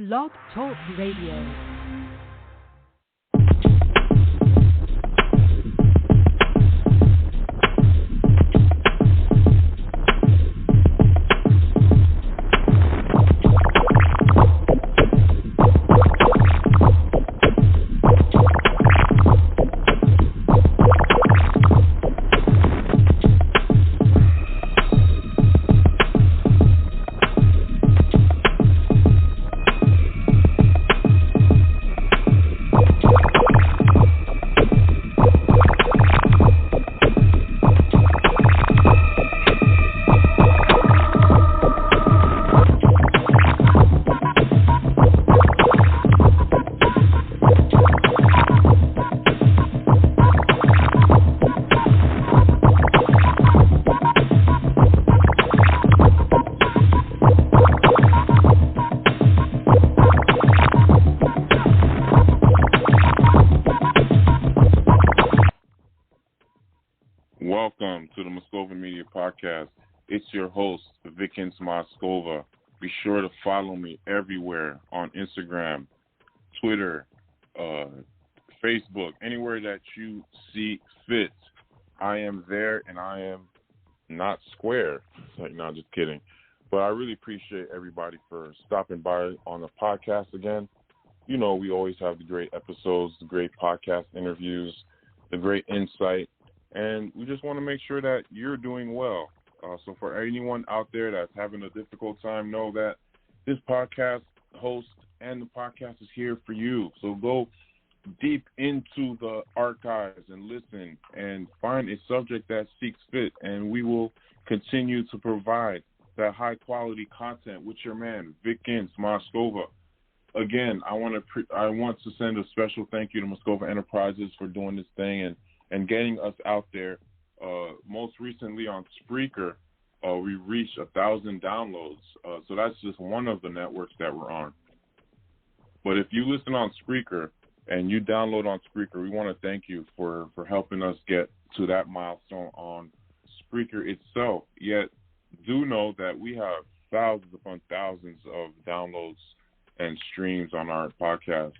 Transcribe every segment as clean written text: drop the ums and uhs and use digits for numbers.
Blog Talk Radio. Welcome to the Moscova Media Podcast. It's your host, Vikens Moskova. Be sure to follow me everywhere on Instagram, Twitter, Facebook, anywhere that you see fit. I am there, and I am not square. No, just kidding. But I really appreciate everybody for stopping by on the podcast again. You know, we always have the great episodes, the great podcast interviews, the great insight. And we just want to make sure that you're doing well. So for anyone out there that's having a difficult time, know that this podcast host and the podcast is here for you. So go deep into the archives and listen and find a subject that seeks fit, and we will continue to provide that high-quality content with your man, Vikens Moskova. Again, I want to send a special thank you to Moscova Enterprises for doing this thing and getting us out there. Most recently on Spreaker, we reached 1,000 downloads. So that's just one of the networks that we're on. But if you listen on Spreaker and you download on Spreaker, we want to thank you for helping us get to that milestone on Spreaker itself. Yet do know that we have thousands upon thousands of downloads and streams on our podcast.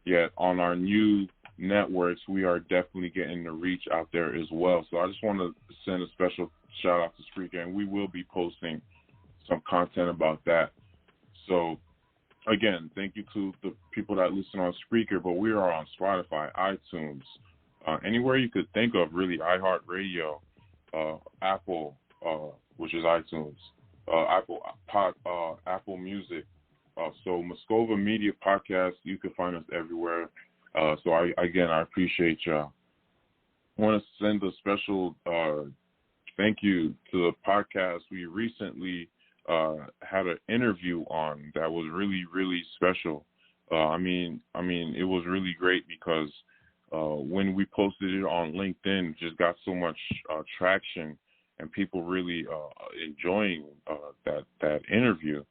Yet on our new networks, we are definitely getting the reach out there as well. So I just want to send a special shout out to Spreaker, and we will be posting some content about that. So again, thank you to the people that listen on Spreaker, but we are on Spotify, iTunes, anywhere you could think of, really, iHeartRadio, Apple, which is iTunes, Apple Music. So Moscova Media Podcast, you can find us everywhere. So I appreciate y'all. I want to send a special thank you to the podcast. We recently had an interview on that was really, really special. I mean, it was really great because when we posted it on LinkedIn, it just got so much traction and people really enjoying that interview.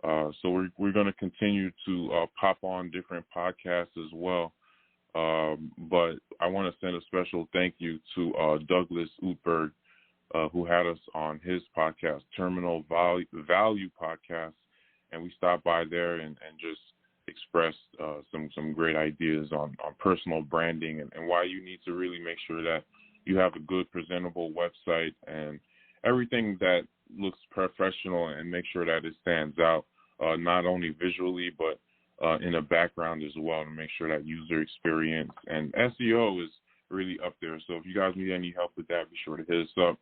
So we're going to continue to pop on different podcasts as well. But I want to send a special thank you to Douglas Utberg, who had us on his podcast, Terminal Value Podcast, and we stopped by there and just expressed some great ideas on personal branding and why you need to really make sure that you have a good, presentable website and everything that looks professional, and make sure that it stands out, not only visually but in the background as well, to make sure that user experience and SEO is really up there. So if you guys need any help with that, be sure to hit us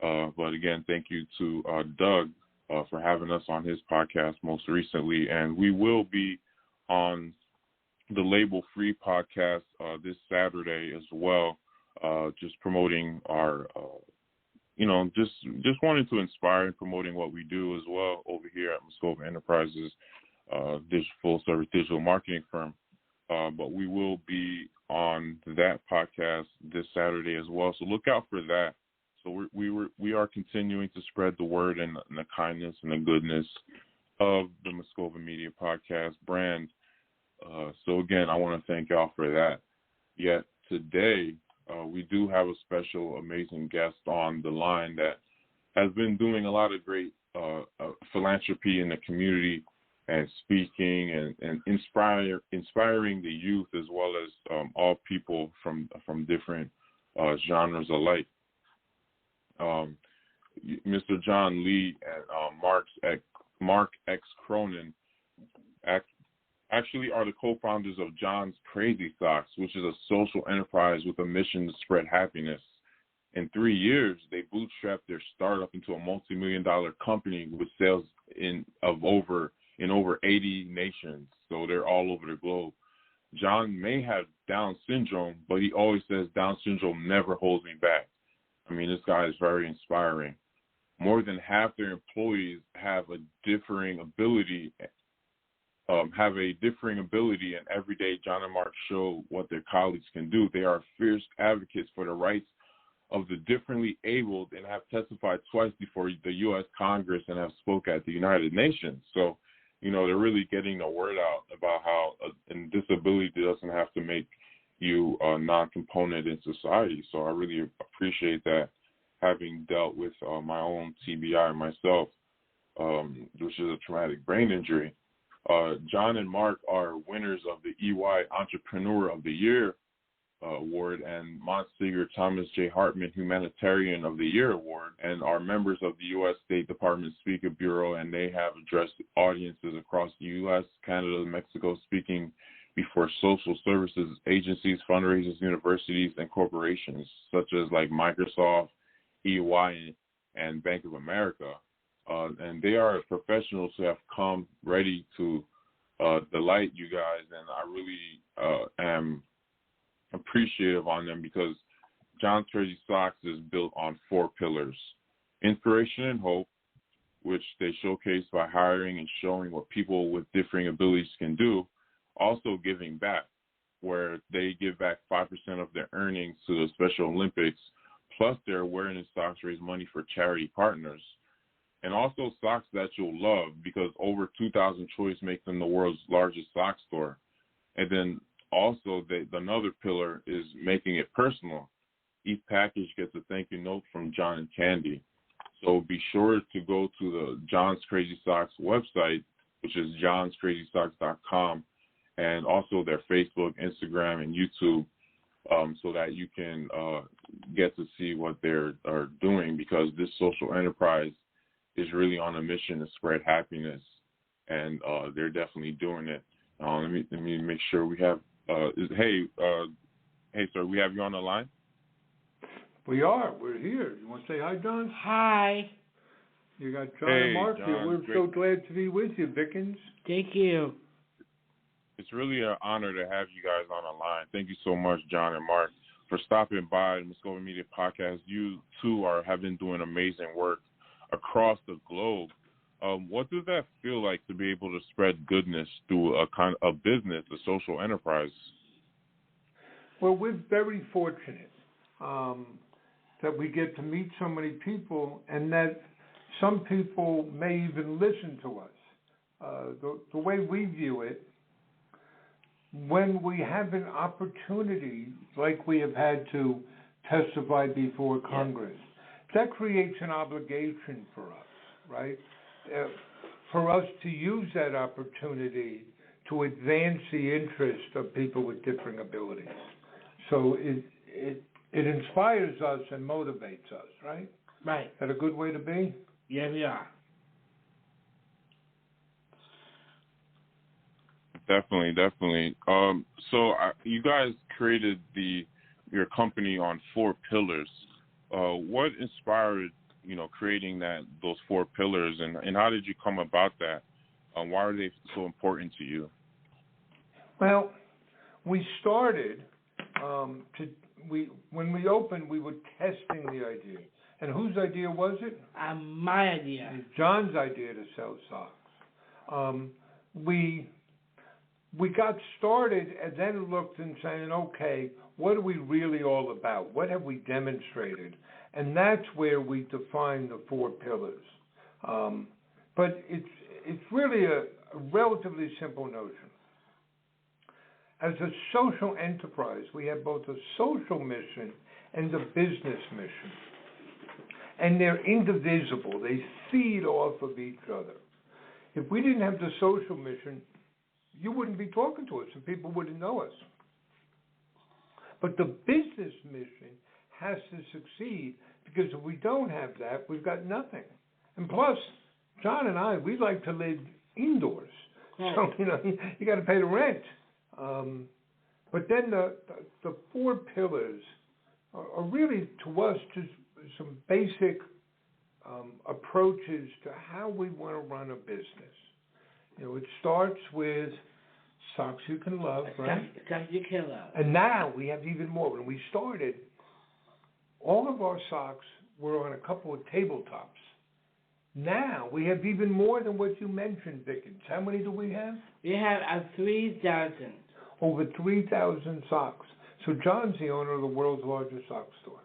up. But again, thank you to Doug for having us on his podcast most recently. And we will be on the Label Free podcast this Saturday as well, just promoting our, just wanting to inspire and promoting what we do as well over here at Moscova Enterprises, full service digital marketing firm. But we will be on that podcast this Saturday as well. So look out for that. So we are continuing to spread the word and the kindness and the goodness of the Moscova Media Podcast brand. So again, I want to thank y'all for that. Yet today, we do have a special, amazing guest on the line that has been doing a lot of great philanthropy in the community and speaking and inspiring the youth as well as all people from different genres alike. Mr. John Lee and Mark X. Cronin actually are the co-founders of John's Crazy Socks, which is a social enterprise with a mission to spread happiness. In 3 years, they bootstrapped their startup into a multi-million-dollar company with sales in over 80 nations. So they're all over the globe. John may have Down syndrome, but he always says Down syndrome never holds me back. I mean, this guy is very inspiring. More than half their employees have a differing ability. And every day John and Mark show what their colleagues can do. They are fierce advocates for the rights of the differently abled and have testified twice before the U.S. Congress and have spoke at the United Nations. So, they're really getting the word out about how a disability doesn't have to make you a non-component in society. So I really appreciate that, having dealt with my own TBI myself, which is a traumatic brain injury. John and Mark are winners of the EY Entrepreneur of the Year Award and Monsignor Thomas J. Hartman Humanitarian of the Year Award, and are members of the U.S. State Department Speaker Bureau, and they have addressed audiences across the U.S., Canada, and Mexico, speaking before social services agencies, fundraisers, universities, and corporations such as like Microsoft, EY, and Bank of America. And they are professionals who have come ready to delight you guys, and I really am appreciative on them because John's Crazy Socks is built on 4 pillars: inspiration and hope, which they showcase by hiring and showing what people with differing abilities can do. Also giving back, where they give back 5% of their earnings to the Special Olympics, plus their awareness socks raise money for charity partners. And also socks that you'll love, because over 2,000 choice makes them the world's largest sock store. And then also another pillar is making it personal. Each package gets a thank you note from John and Candy. So be sure to go to the John's Crazy Socks website, which is johnscrazysocks.com, and also their Facebook, Instagram, and YouTube, so that you can get to see what they're doing, because this social enterprise is really on a mission to spread happiness, and they're definitely doing it. Let me make sure we have. Hey, sir, we have you on the line? We are. We're here. You want to say hi, John? Hi. You got John and Mark here. We're so glad to be with you, Vickens. Thank you. It's really an honor to have you guys on the line. Thank you so much, John and Mark, for stopping by the Muskova Media Podcast. You two have been doing amazing work across the globe. What does that feel like to be able to spread goodness through a business, a social enterprise? Well, we're very fortunate that we get to meet so many people, and that some people may even listen to us. The way we view it, when we have an opportunity, like we have had to testify before Congress, that creates an obligation for us, right? For us to use that opportunity to advance the interest of people with differing abilities. So it inspires us and motivates us, right? Right. Is that a good way to be? Yeah, we are. Definitely. So you guys created your company on 4 pillars. What inspired, creating those 4 pillars, and how did you come about that? Why are they so important to you? Well, we started when we opened, we were testing the idea. And whose idea was it? My idea. It was John's idea to sell socks. We got started and then looked and saying, okay, what are we really all about? What have we demonstrated? And that's where we define the 4 pillars. But it's really a relatively simple notion. As a social enterprise, we have both a social mission and a business mission. And they're indivisible. They feed off of each other. If we didn't have the social mission, you wouldn't be talking to us and people wouldn't know us. But the business mission has to succeed, because if we don't have that, we've got nothing. And plus, John and I, we like to live indoors. So, you got to pay the rent. But then the 4 pillars are really, to us, just some basic approaches to how we want to run a business. It starts with socks you can love, right? Socks you can love. And now we have even more. When we started, all of our socks were on a couple of tabletops. Now we have even more than what you mentioned, Dickens. How many do we have? We have 3,000. Over 3,000 socks. So John's the owner of the world's largest sock store,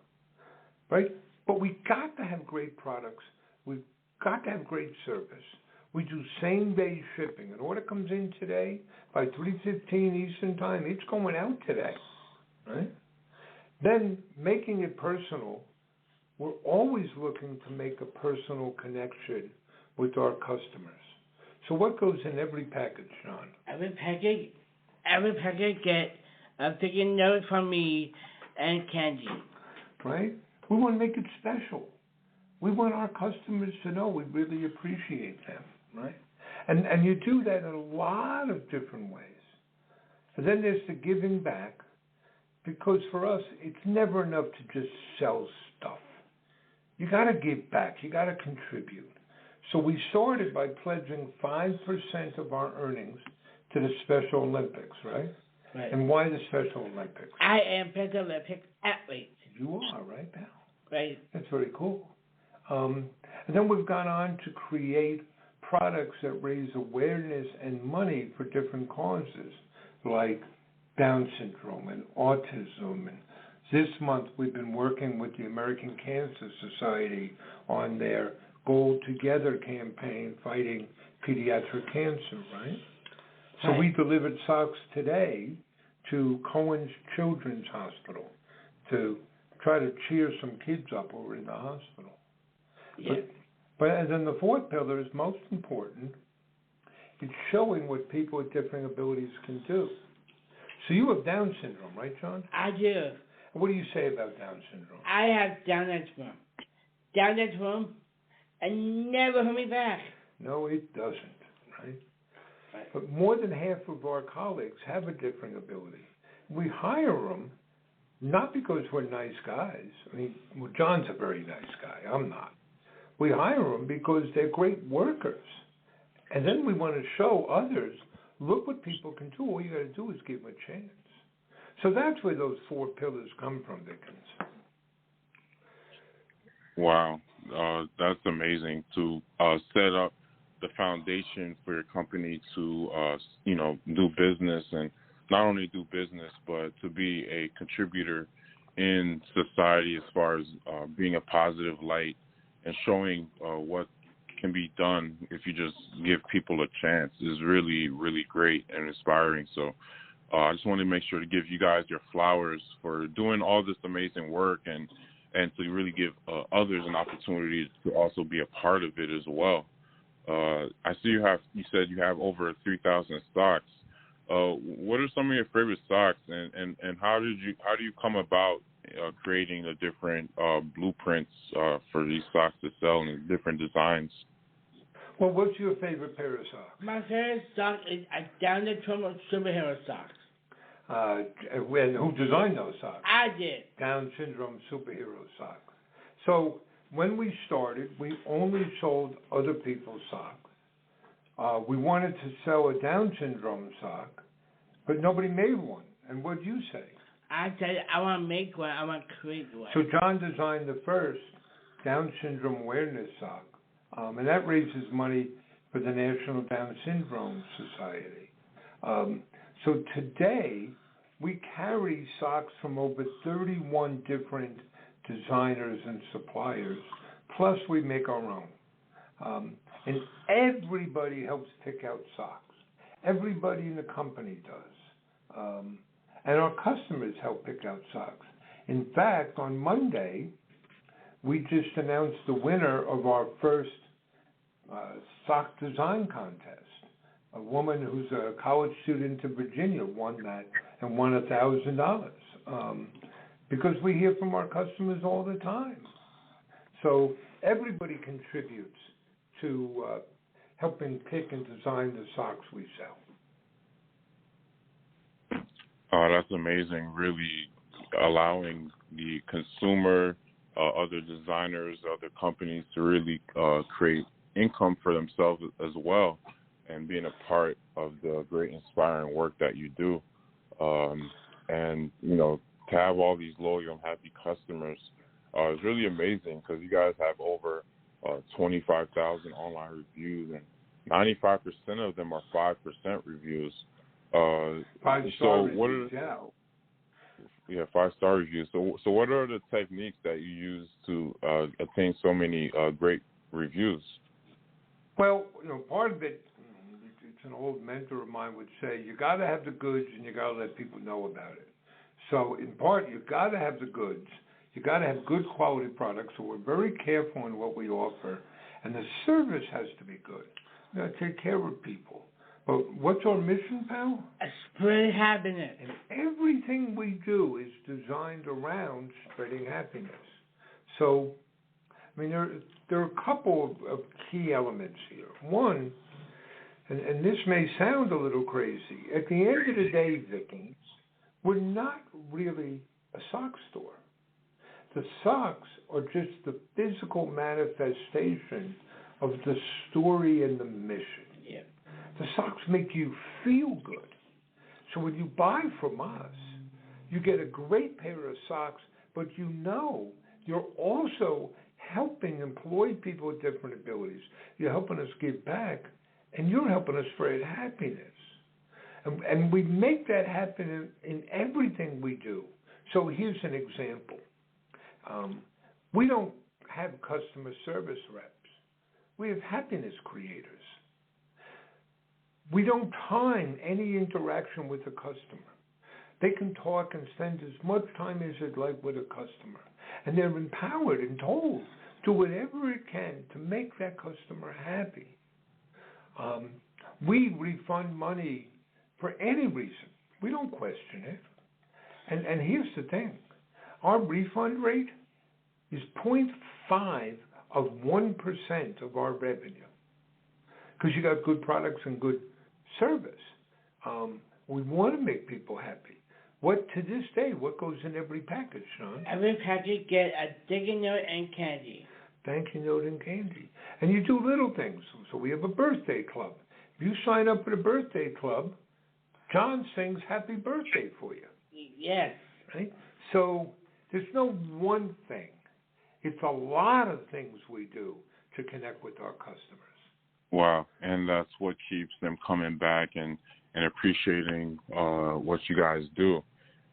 right? But we got to have great products. We've got to have great service. We do same-day shipping. An order comes in today by 3:15 Eastern Time. It's going out today, right? Then making it personal. We're always looking to make a personal connection with our customers. So what goes in every package, John? Every package get a sticky note from me and candy. Right? We want to make it special. We want our customers to know we really appreciate them, right? And you do that in a lot of different ways. And then there's the giving back, because for us, it's never enough to just sell stuff. You got to give back. You got to contribute. So we started by pledging 5% of our earnings to the Special Olympics, right? Right. And why the Special Olympics? I am Special Olympic athlete. You are, right, pal? Right. That's very cool. And then we've gone on to create products that raise awareness and money for different causes, like Down syndrome and autism. And this month we've been working with the American Cancer Society on their Gold Together campaign fighting pediatric cancer, right? So Right. we delivered socks today to Cohen's Children's Hospital to try to cheer some kids up over in the hospital. Yeah. But and then the 4th pillar is most important. It's showing what people with different abilities can do. So you have Down syndrome, right, John? I do. What do you say about Down syndrome? I have Down syndrome. Down syndrome, and never hurt me back. No, it doesn't, right? Right. But more than half of our colleagues have a differing ability. We hire them not because we're nice guys. I mean, well, John's a very nice guy. I'm not. We hire them because they're great workers. And then we want to show others, look what people can do. All you got to do is give them a chance. So that's where those 4 pillars come from, Dickens. Wow, that's amazing to set up the foundation for your company to, do business, and not only do business, but to be a contributor in society as far as being a positive light and showing what can be done if you just give people a chance is really, really great and inspiring. So I just wanted to make sure to give you guys your flowers for doing all this amazing work and to really give others an opportunity to also be a part of it as well. I see you said you have over 3,000 stocks. What are some of your favorite stocks, and how do you come about creating the different blueprints for these stocks to sell in different designs? Well, what's your favorite pair of socks? My favorite stock is a Down syndrome superhero socks. And who designed those socks? I did. Down syndrome superhero socks. So when we started, we only sold other people's socks. We wanted to sell a Down syndrome sock, but nobody made one. And what'd you say? I said I want to make one. I want to create one. So John designed the first Down syndrome awareness sock, and that raises money for the National Down Syndrome Society. So today, we carry socks from over 31 different designers and suppliers, plus we make our own. And everybody helps pick out socks. Everybody in the company does. And our customers help pick out socks. In fact, on Monday, we just announced the winner of our first sock design contest. A woman who's a college student in Virginia won that and won $1,000 because we hear from our customers all the time. So everybody contributes to helping pick and design the socks we sell. Oh, that's amazing. Really allowing the consumer, other designers, other companies to really create income for themselves as well, and being a part of the great inspiring work that you do. And, you know, to have all these loyal and happy customers is really amazing, because you guys have over 25,000 online reviews, and 95% of them are 5% reviews. 5-star reviews, yeah, 5-star reviews. So what are the techniques that you use to attain so many great reviews? Well, you know, part of it, it's an old mentor of mine would say, you got to have the goods and you got to let people know about it. So in part, you got to have the goods. You got to have good quality products. So we're very careful in what we offer, and the service has to be good. We got to take care of people. But what's our mission, pal? Spread happiness. And everything we do is designed around spreading happiness. So, I mean, there are a couple of key elements here. One, and this may sound a little crazy, at the end of the day, Vicky, we're not really a sock store. The socks are just the physical manifestation of the story and the mission. Yeah. The socks make you feel good. So when you buy from us, you get a great pair of socks, but you know you're also helping employ people with different abilities. You're helping us give back, and you're helping us spread happiness. And we make that happen in everything we do. So here's an example. We don't have customer service reps. We have happiness creators. We don't time any interaction with the customer. They can talk and spend as much time as they'd like with a customer. And they're empowered and told, do whatever it can to make that customer happy. We refund money for any reason. We don't question it. And here's the thing. Our refund rate is 0.5 of 1% of our revenue. Because you got good products and good service. We want to make people happy. To this day, what goes in every package, Sean? Every package get a thank you note and candy. Thank you note and candy. And you do little things. So we have a birthday club. If you sign up for the birthday club, John sings happy birthday for you. Yes. Right? So there's no one thing. It's a lot of things we do to connect with our customers. Wow, and that's what keeps them coming back and appreciating what you guys do.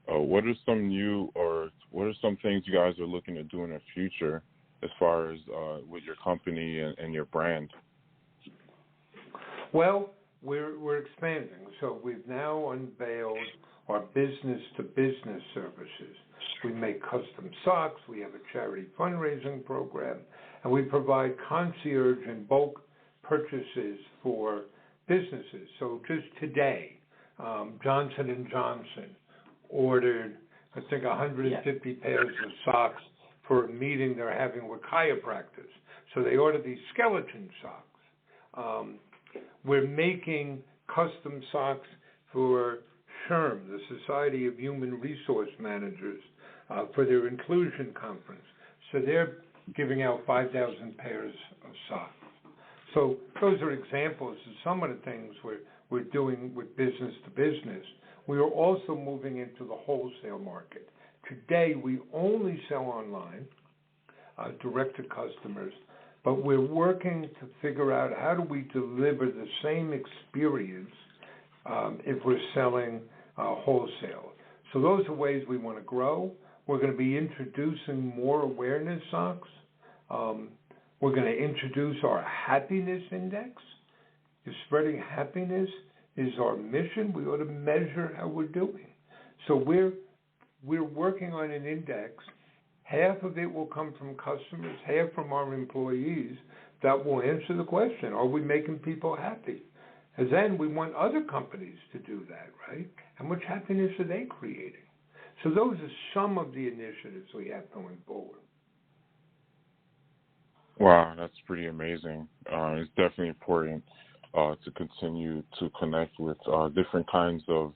What are some things you guys are looking to do in the future as far as with your company and your brand? Well, we're expanding. So we've now unveiled our business-to-business services. We make custom socks. We have a charity fundraising program, and we provide concierge and bulk purchases for businesses. So just today, Johnson & Johnson ordered, I think, 150 pairs of socks for a meeting they're having with chiropractors. So they ordered these skeleton socks. We're making custom socks for SHRM, the Society of Human Resource Managers, for their inclusion conference. So they're giving out 5,000 pairs of socks. So those are examples of some of the things we're doing with business to business. We are also moving into the wholesale market. Today, we only sell online, direct to customers, but we're working to figure out how do we deliver the same experience if we're selling wholesale. So those are ways we want to grow. We're going to be introducing more awareness socks. We're going to introduce our happiness index. If spreading happiness is our mission, we ought to measure how we're doing. So we're working on an index. Half of it will come from customers, half from our employees, that will answer the question, are we making people happy? And then we want other companies to do that, right? How much happiness are they creating? So those are some of the initiatives we have going forward. Wow, that's pretty amazing. It's definitely important to continue to connect with different kinds of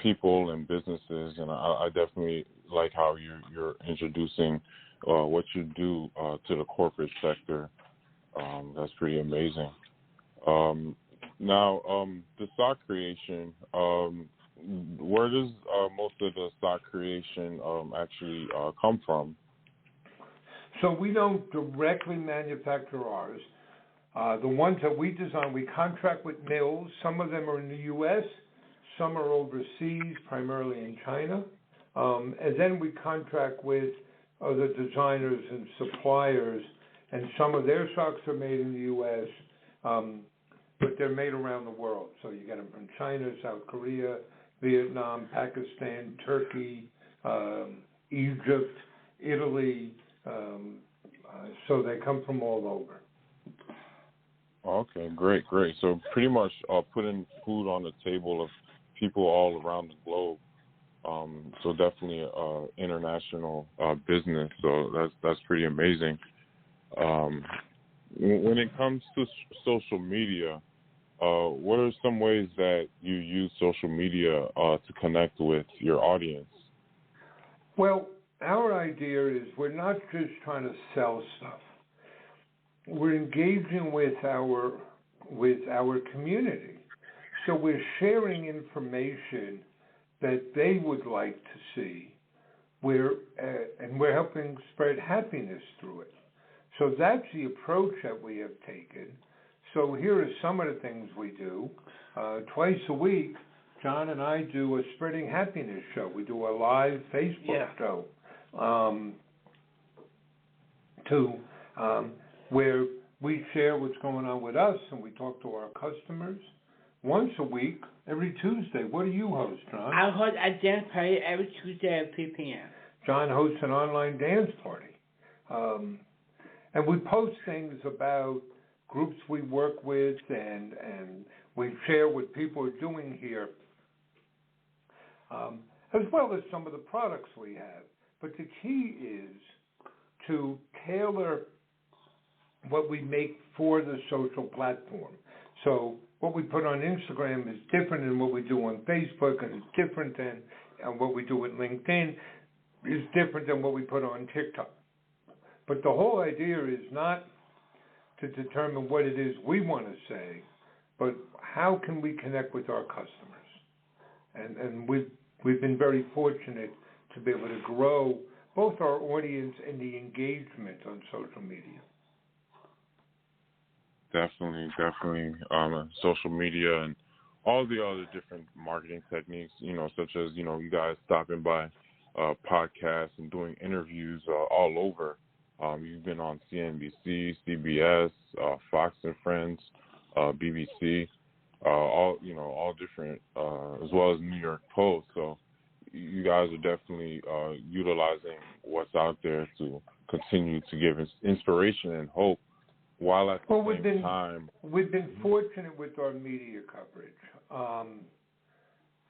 people and businesses, and I definitely like how you're introducing what you do to the corporate sector. That's pretty amazing. Now, the stock creation, where does most of the stock creation actually come from? So we don't directly manufacture ours. The ones that we design, we contract with mills. Some of them are in the U.S., some are overseas, primarily in China. And then we contract with other designers and suppliers, and some of their socks are made in the U.S., but they're made around the world. So you get them from China, South Korea, Vietnam, Pakistan, Turkey, Egypt, Italy. So they come from all over. Okay, great. So pretty much putting food on the table of people all around the globe. So definitely international business. So that's pretty amazing. When it comes to social media, what are some ways that you use social media to connect with your audience? Well, our idea is we're not just trying to sell stuff. We're engaging with our community. So we're sharing information that they would like to see. And we're helping spread happiness through it. So that's the approach that we have taken. So here are some of the things we do. Twice a week, John and I do a Spreading Happiness show. We do a live Facebook show where we share what's going on with us and we talk to our customers. Once a week, every Tuesday. What do you host, John? I host a dance party every Tuesday at 3 p.m. John hosts an online dance party. And we post things about groups we work with and we share what people are doing here, as well as some of the products we have. But the key is to tailor what we make for the social platform. So what we put on Instagram is different than what we do on Facebook, and it's different than what we do with LinkedIn, is different than what we put on TikTok. But the whole idea is not to determine what it is we want to say, but how can we connect with our customers? And we've been very fortunate to be able to grow both our audience and the engagement on social media. Definitely. Social media and all the other different marketing techniques, such as, you guys stopping by podcasts and doing interviews all over. You've been on CNBC, CBS, Fox and Friends, BBC, all different, as well as New York Post. So you guys are definitely utilizing what's out there to continue to give inspiration and hope, while at the same time. We've been fortunate with our media coverage.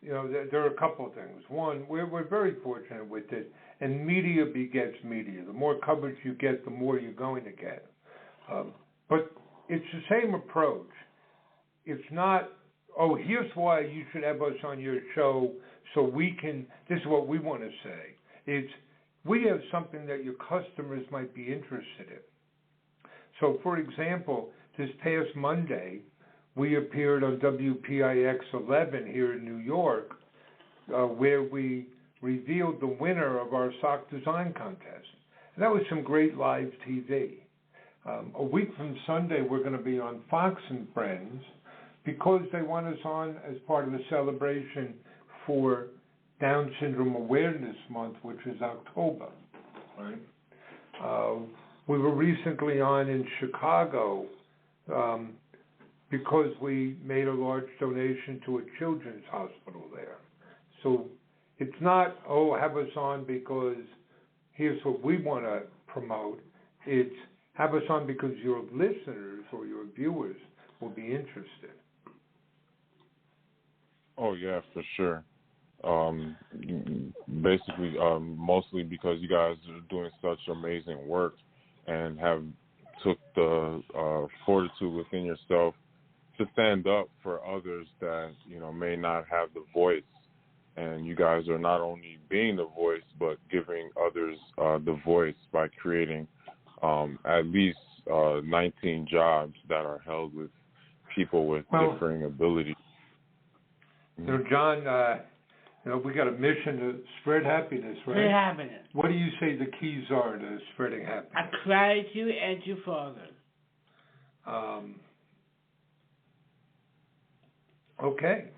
There are a couple of things. One, we're very fortunate with it, and media begets media. The more coverage you get, the more you're going to get. But it's the same approach. It's not, here's why you should have us on your show so this is what we want to say. It's, we have something that your customers might be interested in. So, for example, this past Monday, we appeared on WPIX 11 here in New York, where we revealed the winner of our sock design contest. And that was some great live TV. A week from Sunday, we're going to be on Fox and Friends because they want us on as part of the celebration for Down Syndrome Awareness Month, which is October, right? We were recently on in Chicago because we made a large donation to a children's hospital there. So it's not, have us on because here's what we want to promote. It's have us on because your listeners or your viewers will be interested. Oh yeah, for sure. Basically, mostly because you guys are doing such amazing work and have took the fortitude within yourself to stand up for others that may not have the voice, and you guys are not only being the voice but giving others the voice by creating at least 19 jobs that are held with people with differing abilities. John, we got a mission to spread happiness, right? Spread happiness. What do you say the keys are to spreading happiness? I cry to you and to Father. Okay,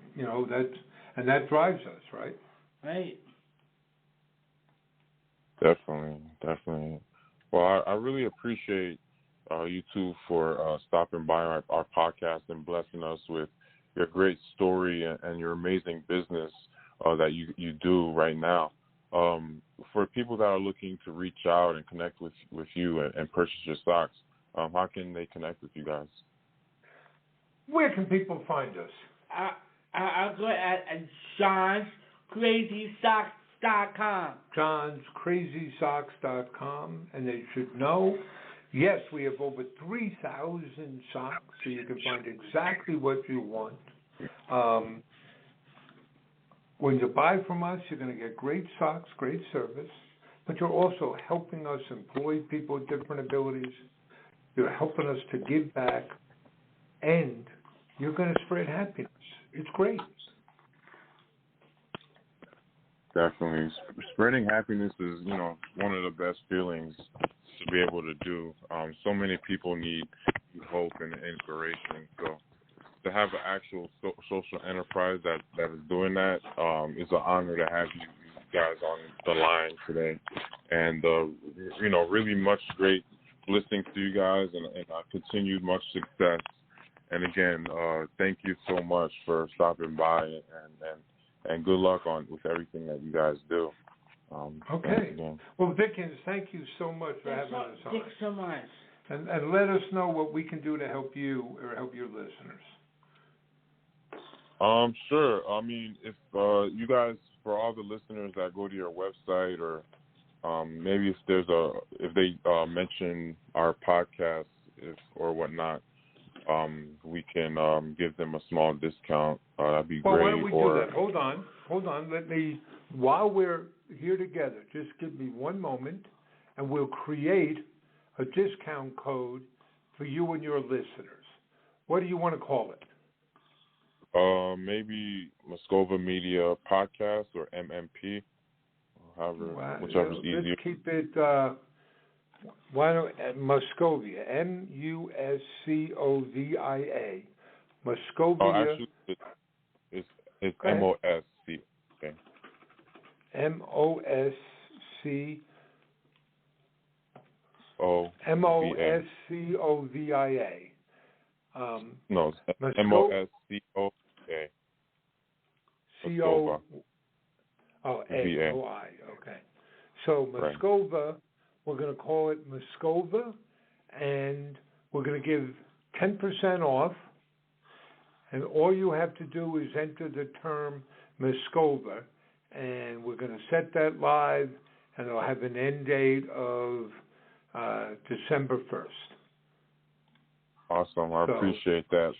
that drives us, right? Right. Definitely. Well, I really appreciate you two for stopping by our podcast and blessing us with your great story and your amazing business that you do right now. For people that are looking to reach out and connect with you and purchase your socks, how can they connect with you guys? Where can people find us? I'll go at johnscrazysocks.com. johnscrazysocks.com, and they should know, yes, we have over 3,000 socks, so you can find exactly what you want. When you buy from us, you're going to get great socks, great service, but you're also helping us employ people with different abilities. You're helping us to give back, and you're going to spread happiness. It's great. Definitely. Spreading happiness is, one of the best feelings to be able to do. So many people need hope and inspiration. So to have an actual social enterprise that is doing that is an honor to have you guys on the line today. And, really much great listening to you guys and continued much success. And again, thank you so much for stopping by and good luck with everything that you guys do. Okay. Well, Dickens, thank you so much for having us on. Thanks so much. And let us know what we can do to help you or help your listeners. Sure. I mean, if you guys, for all the listeners that go to your website, or maybe if they mention our podcast or whatnot, we can give them a small discount. That'd be great. Why don't we do that? Hold on. While we're here together, just give me one moment, and we'll create a discount code for you and your listeners. What do you want to call it? Maybe Moscova Media Podcast or MMP, whichever's easier. Let's keep it. Why don't Moscovia? Muscovia. Moscovia. Oh, actually, it's MOSC. Okay. MOSCOVIA. No, MOSCOVA. COVI. Okay. So Moscova, we're going to call it Moscova, and we're going to give 10% off. And all you have to do is enter the term Moscova, and we're going to set that live, and it'll have an end date of December 1st. Awesome. I appreciate that.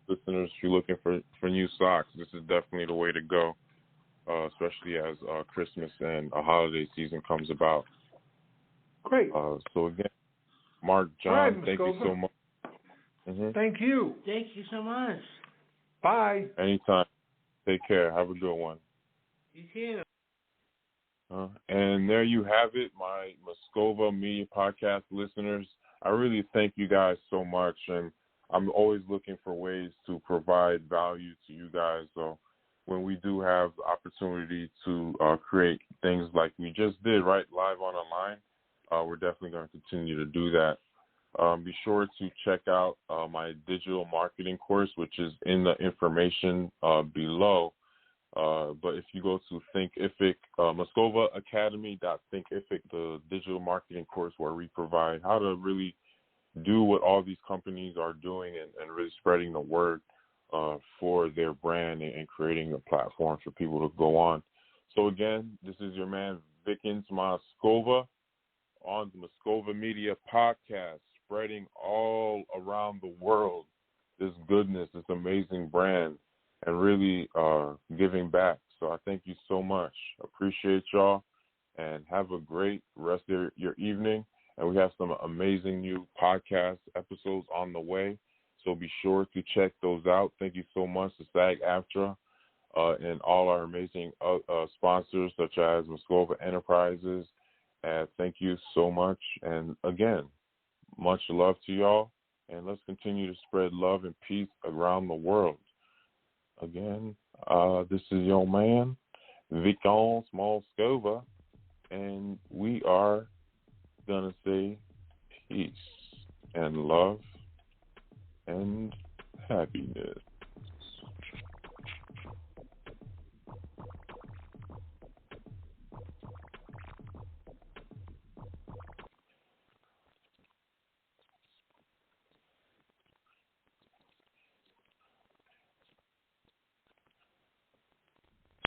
Listeners, if you're looking for new socks, this is definitely the way to go, especially as Christmas and a holiday season comes about. Great. So again, Mark, John, thank you so much. Mm-hmm. Thank you. Thank you so much. Bye. Anytime. Take care. Have a good one. You too. And there you have it, my Moscova Media Podcast listeners. I really thank you guys so much, and I'm always looking for ways to provide value to you guys. So when we do have the opportunity to create things like we just did, right, live on the line, we're definitely going to continue to do that. Be sure to check out my digital marketing course, which is in the information below. But if you go to Thinkific, MoscovaAcademy.Thinkific, the digital marketing course where we provide how to really do what all these companies are doing and really spreading the word for their brand and creating a platform for people to go on. So again, this is your man Vikens Moskova on the Moskova Media Podcast, spreading all around the world this goodness, this amazing brand, and really giving back. So I thank you so much. Appreciate y'all, and have a great rest of your evening. And we have some amazing new podcast episodes on the way, so be sure to check those out. Thank you so much to SAG-AFTRA and all our amazing sponsors such as Moskova Enterprises. Thank you so much. And again, much love to y'all. And let's continue to spread love and peace around the world. Again, this is your man, Vikens Moskova, and we are going to say peace and love and happiness.